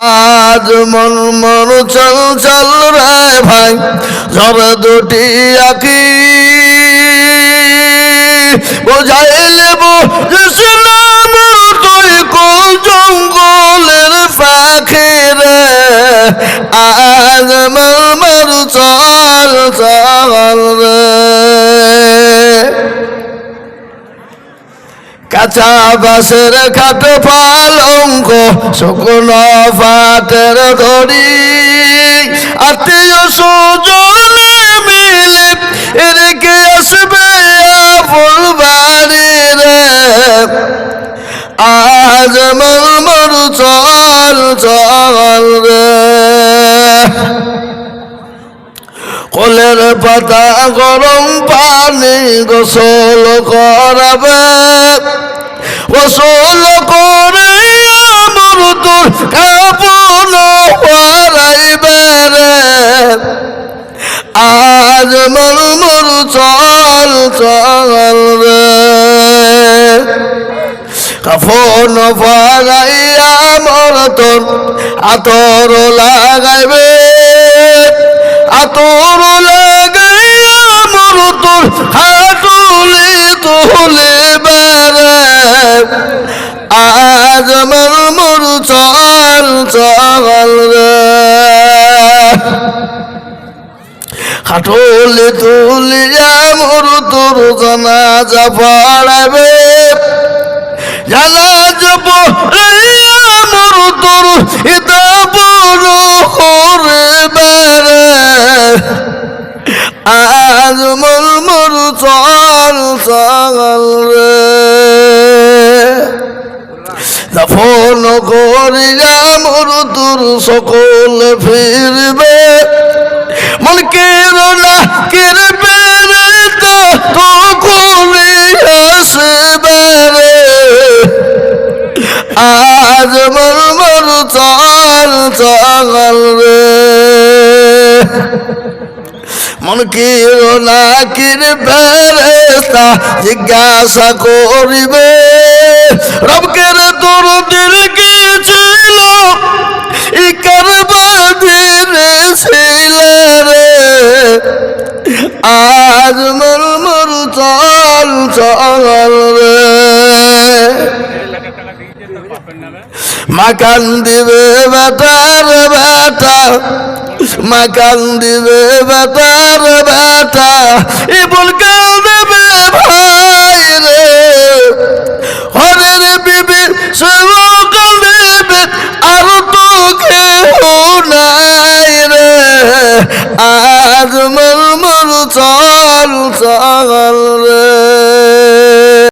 আজ মন মন চল চল রে ভাই ঝড় দুটি আঁকি বোঝাইলে বুঝলাম তুই কোন জঙ্গলের পাখি রে আজ মন মন চল চল রে কাঁচা বাঁশের খাট পালঙ্ক শুকনো পাটের দড়ি আত্মীয় স্বজনে মিলে রেখে আসবে আপন বাড়ি রে আজ মন মন চল চল রে কলের পাতা গরম পানি গোসল করাবে গোসল করে আমার তোর কাপড় পরাইবে রে আজ মন মন চল চল রে কাফন পরাইয়া মোর তোর আতর লাগাইবে আতর লাগাইয়া মোর তোর হাতুলি তুলি বেড়ে আজ মোর মোর চল চল রে হাতুলি তুলিয়া মোর তোর জানাজা পড়াবে জানাজা পড়াইয়া মোর তোর ইদা বড় করবে রে আজ মোর মোর চল চল রে দাফন করিয়া মোর তোর সকল ফিরবে মনকের না কিরবে রে তো করে আসবে রে আজ মোর মোর চল চল রে মনকের না কিরবে রে তা জিজ্ঞাসা করিবে রবকের তোর দিল কি ছিল ইকার বাদিরে ছিল রে আজ মোর মোর চল চল রে মাকান দিবে বেটার বেটা মাকান দিবে বেটার বেটা ই বলকে দেবে ভাই রে হরের বিবি সেবক দেবে আর তো কেউ নাই রে আজ মোর মোর চল চল